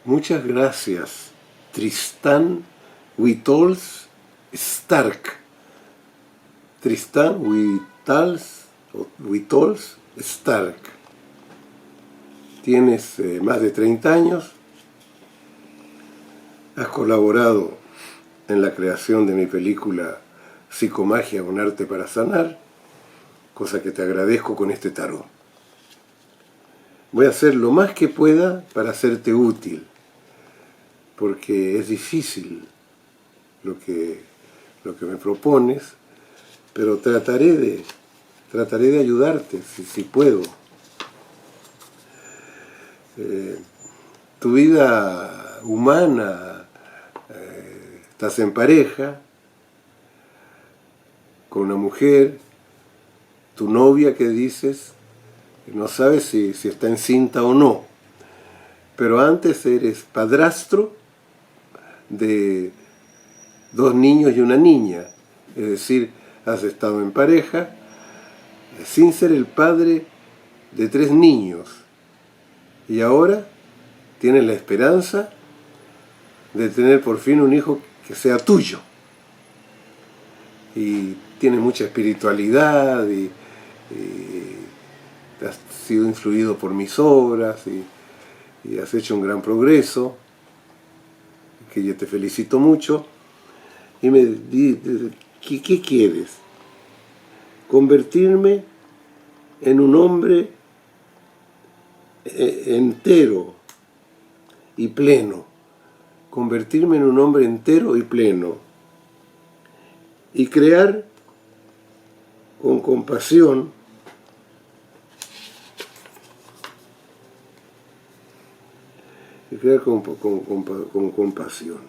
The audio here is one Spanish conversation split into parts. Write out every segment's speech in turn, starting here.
Muchas gracias, Tristan Witols Stark. Tristan Witols Stark. Tienes más de 30 años. Has colaborado en la creación de mi película Psicomagia, un arte para sanar, cosa que te agradezco con este tarot. Voy a hacer lo más que pueda para hacerte útil, porque es difícil lo que me propones, pero trataré de ayudarte si puedo. Tu vida humana, estás en pareja con una mujer, tu novia que dices, no sabes si está encinta o no, pero antes eres padrastro de 2 niños y una niña, es decir, has estado en pareja sin ser el padre de 3 niños, y ahora tienes la esperanza de tener por fin un hijo que sea tuyo, y tienes mucha espiritualidad y has sido influido por mis obras y has hecho un gran progreso, que yo te felicito mucho. Y me di, ¿qué quieres? Convertirme en un hombre entero y pleno. Convertirme en un hombre entero y pleno. Y crear con compasión con compasión.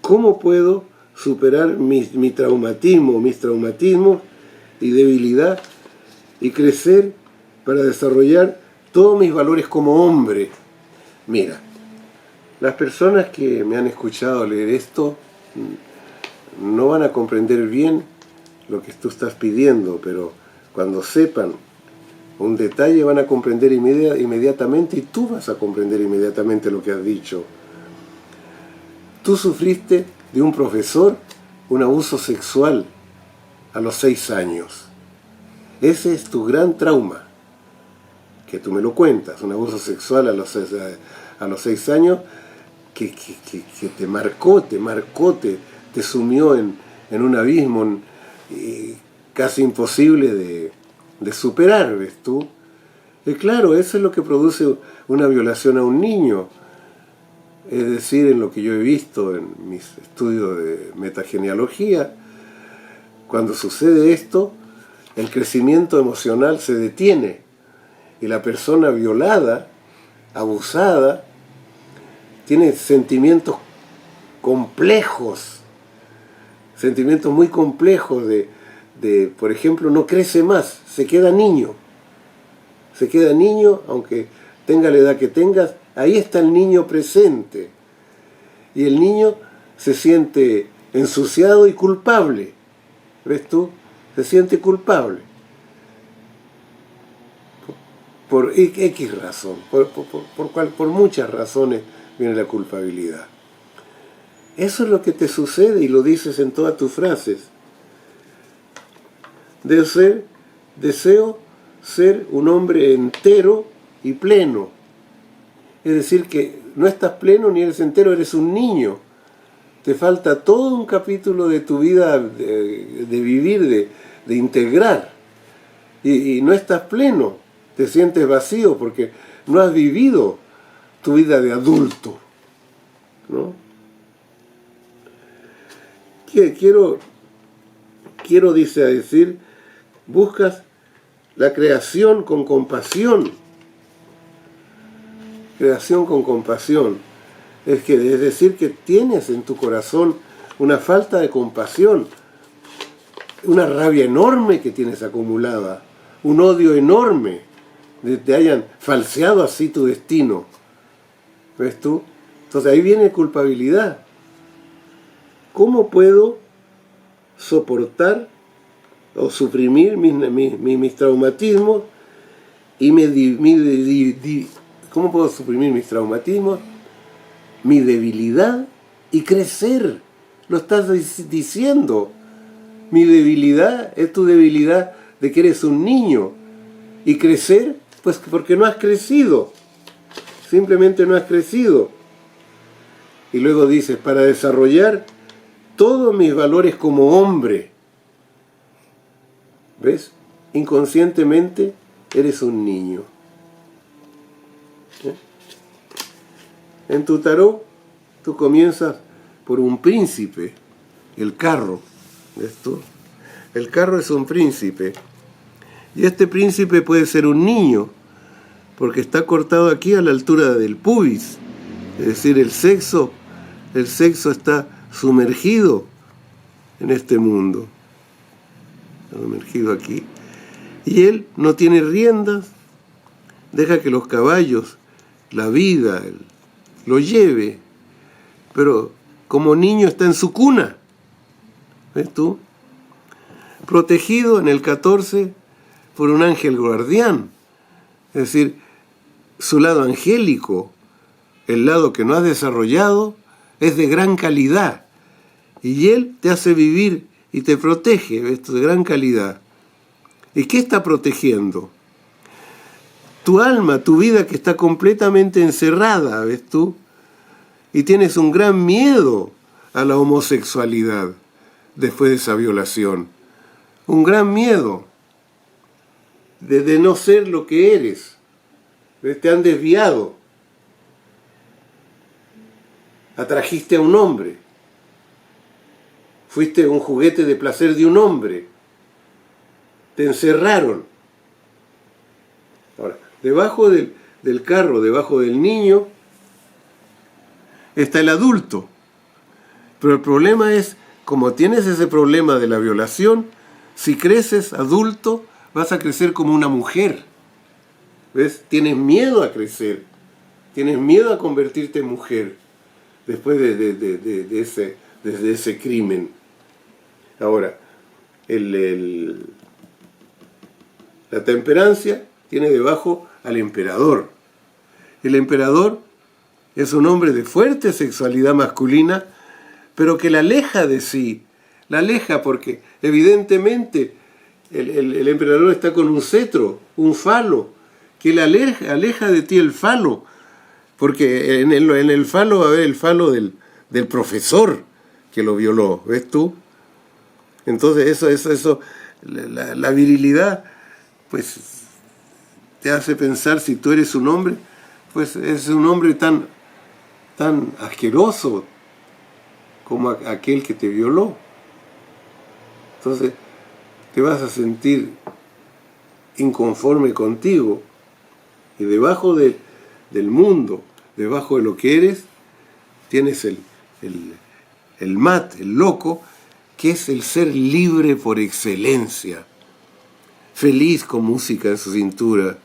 ¿Cómo puedo superar mis traumatismos y debilidad y crecer para desarrollar todos mis valores como hombre? Mira, las personas que me han escuchado leer esto no van a comprender bien lo que tú estás pidiendo, pero cuando sepan un detalle van a comprender inmediatamente, y tú vas a comprender inmediatamente lo que has dicho. Tú sufriste de un profesor un abuso sexual a los 6 años. Ese es tu gran trauma, que tú me lo cuentas, un abuso sexual a los 6 años que te marcó, te sumió en un abismo casi imposible de superar, ¿ves tú? Y claro, eso es lo que produce una violación a un niño. Es decir, en lo que yo he visto en mis estudios de metagenealogía, cuando sucede esto, el crecimiento emocional se detiene y la persona violada, abusada, tiene sentimientos complejos, sentimientos muy complejos por ejemplo, no crece más, se queda niño, aunque tenga la edad que tengas, ahí está el niño presente, y el niño se siente ensuciado y culpable, ¿ves tú? Se siente culpable, por X razón, por muchas razones viene la culpabilidad. Eso es lo que te sucede y lo dices en todas tus frases. Deseo ser un hombre entero y pleno. Es decir, que no estás pleno ni eres entero, eres un niño. Te falta todo un capítulo de tu vida de vivir, de integrar. Y no estás pleno, te sientes vacío porque no has vivido tu vida de adulto, ¿no? Quiero decir, buscas la creación con compasión. Creación con compasión. Es decir, que tienes en tu corazón una falta de compasión, una rabia enorme que tienes acumulada, un odio enorme de que te hayan falseado así tu destino. ¿Ves tú? Entonces ahí viene culpabilidad. ¿Cómo puedo soportar o suprimir mis traumatismos y ¿cómo puedo suprimir mis traumatismos? Mi debilidad y crecer. Lo estás diciendo. Mi debilidad es tu debilidad de que eres un niño. Y crecer, pues porque no has crecido. Simplemente no has crecido. Y luego dices, para desarrollar todos mis valores como hombre. ¿Ves? Inconscientemente eres un niño. ¿Eh? En tu tarot, tú comienzas por un príncipe, el carro. ¿Ves tú? El carro es un príncipe. Y este príncipe puede ser un niño, porque está cortado aquí a la altura del pubis. Es decir, el sexo está sumergido en este mundo. Está sumergido aquí. Y él no tiene riendas, deja que los caballos, la vida, lo lleve. Pero como niño está en su cuna. ¿Ves tú? Protegido en el 14 por un ángel guardián. Es decir, su lado angélico, el lado que no has desarrollado, es de gran calidad. Y él te hace vivir y te protege, ¿ves? De gran calidad. ¿Y qué está protegiendo? Tu alma, tu vida que está completamente encerrada, ¿ves tú? Y tienes un gran miedo a la homosexualidad después de esa violación. Un gran miedo de no ser lo que eres. ¿Ves? Te han desviado. Atrajiste a un hombre. Fuiste un juguete de placer de un hombre. Te encerraron. Ahora, debajo del carro, debajo del niño, está el adulto. Pero el problema es, como tienes ese problema de la violación, si creces adulto, vas a crecer como una mujer. ¿Ves? Tienes miedo a crecer. Tienes miedo a convertirte en mujer después de ese crimen. Ahora, la temperancia tiene debajo al emperador. El emperador es un hombre de fuerte sexualidad masculina, pero que la aleja de sí. La aleja porque evidentemente el emperador está con un cetro, un falo, que le aleja de ti el falo, porque en el falo va a haber el falo del profesor que lo violó, ¿ves tú? Entonces eso la virilidad, pues te hace pensar, si tú eres un hombre, pues es un hombre tan asqueroso como aquel que te violó. Entonces te vas a sentir inconforme contigo, y debajo del mundo, debajo de lo que eres, tienes el mat, el loco, que es el ser libre por excelencia, feliz con música en su cintura,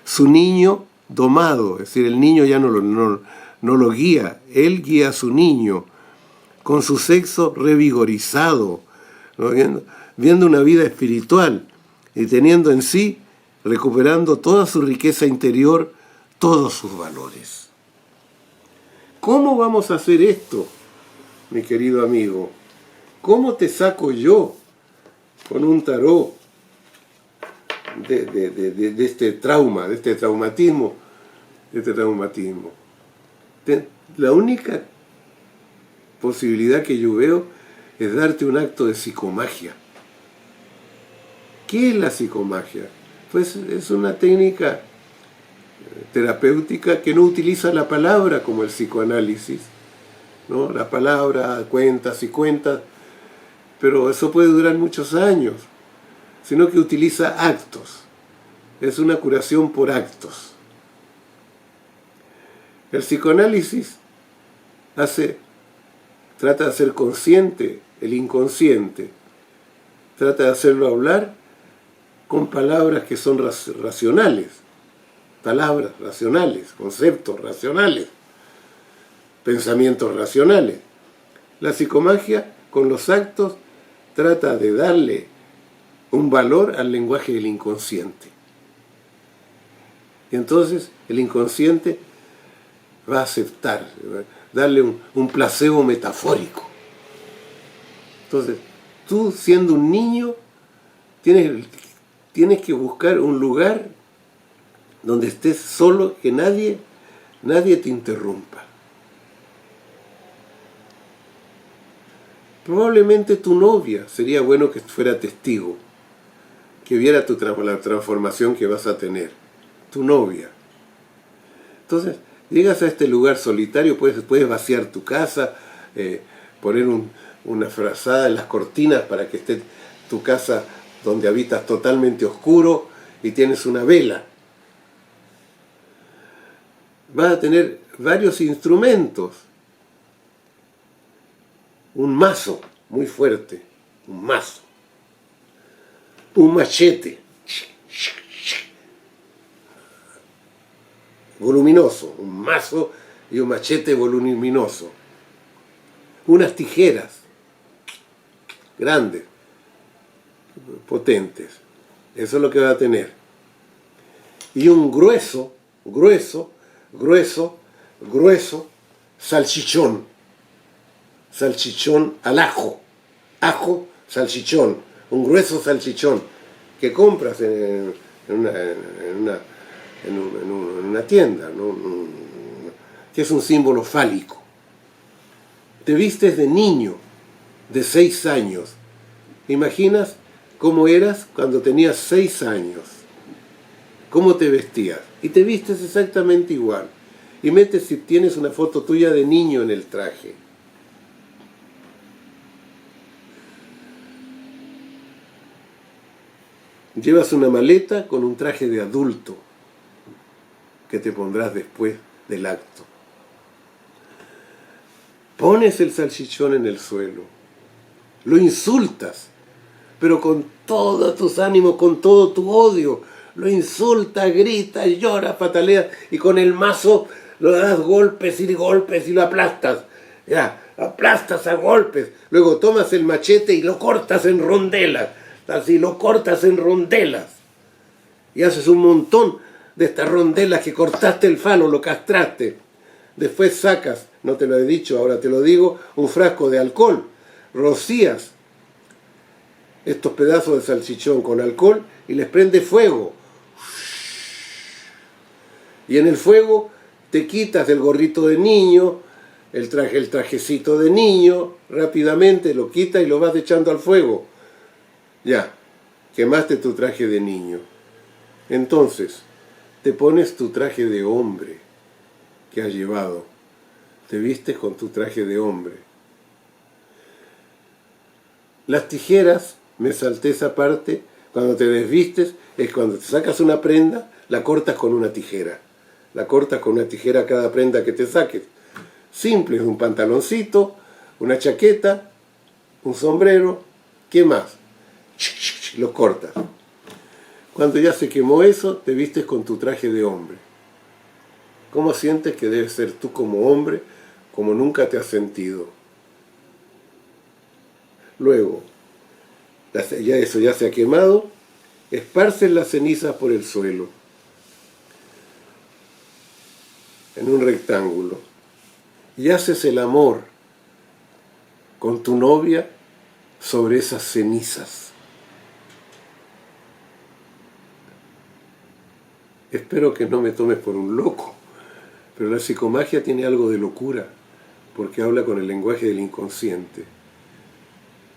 su niño domado, es decir, el niño ya no lo guía, él guía a su niño, con su sexo revigorizado, ¿no? Viendo una vida espiritual y teniendo en sí, recuperando toda su riqueza interior, todos sus valores. ¿Cómo vamos a hacer esto, mi querido amigo? ¿Cómo te saco yo con un tarot de este trauma, de este traumatismo? La única posibilidad que yo veo es darte un acto de psicomagia. ¿Qué es la psicomagia? Pues es una técnica terapéutica que no utiliza la palabra como el psicoanálisis, ¿no? La palabra, cuentas y cuentas, pero eso puede durar muchos años, sino que utiliza actos. Es una curación por actos. El psicoanálisis trata de hacer consciente el inconsciente, trata de hacerlo hablar con palabras que son racionales, palabras racionales, conceptos racionales, pensamientos racionales. La psicomagia, con los actos, trata de darle un valor al lenguaje del inconsciente. Y entonces el inconsciente va a aceptar, va a darle un placebo metafórico. Entonces, tú siendo un niño, tienes que buscar un lugar donde estés solo, que nadie te interrumpa. Probablemente tu novia sería bueno que fuera testigo, que viera la transformación que vas a tener. Tu novia. Entonces, llegas a este lugar solitario, puedes vaciar tu casa, poner una frazada en las cortinas para que esté tu casa donde habitas totalmente oscuro y tienes una vela. Vas a tener varios instrumentos. Un mazo muy fuerte, un mazo. Un machete voluminoso, un mazo y un machete voluminoso. Unas tijeras grandes, potentes. Eso es lo que va a tener. Y un grueso salchichón. Salchichón al ajo. Ajo, salchichón. Un grueso salchichón que compras en una tienda, ¿no? Que es un símbolo fálico. Te vistes de niño, de 6 años. ¿Imaginas cómo eras cuando tenías 6 años? ¿Cómo te vestías? Y te vistes exactamente igual. Y metes, si tienes una foto tuya de niño en el traje. Llevas una maleta con un traje de adulto que te pondrás después del acto. Pones el salchichón en el suelo, lo insultas, pero con todos tus ánimos, con todo tu odio, lo insultas, gritas, lloras, pataleas y con el mazo lo das golpes y lo aplastas. Ya, aplastas a golpes, luego tomas el machete y lo cortas en rondelas. Así lo cortas en rondelas y haces un montón de estas rondelas que cortaste el falo, lo castraste. Después sacas, no te lo he dicho, ahora te lo digo, un frasco de alcohol, rocías estos pedazos de salchichón con alcohol y les prendes fuego. Y en el fuego te quitas el gorrito de niño, el trajecito de niño, rápidamente lo quitas y lo vas echando al fuego. Ya, quemaste tu traje de niño. Entonces, te pones tu traje de hombre que has llevado. Te vistes con tu traje de hombre. Las tijeras, me salté esa parte, cuando te desvistes, es cuando te sacas una prenda, la cortas con una tijera. La cortas con una tijera cada prenda que te saques. Simple, un pantaloncito, una chaqueta, un sombrero, ¿qué más? Lo cortas. Cuando ya se quemó eso, te vistes con tu traje de hombre. ¿Cómo sientes que debes ser tú como hombre, como nunca te has sentido? Luego, eso ya se ha quemado, esparces las cenizas por el suelo, en un rectángulo, y haces el amor con tu novia sobre esas cenizas. Espero que no me tomes por un loco, pero la psicomagia tiene algo de locura, porque habla con el lenguaje del inconsciente.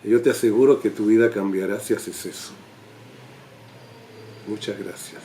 Y yo te aseguro que tu vida cambiará si haces eso. Muchas gracias.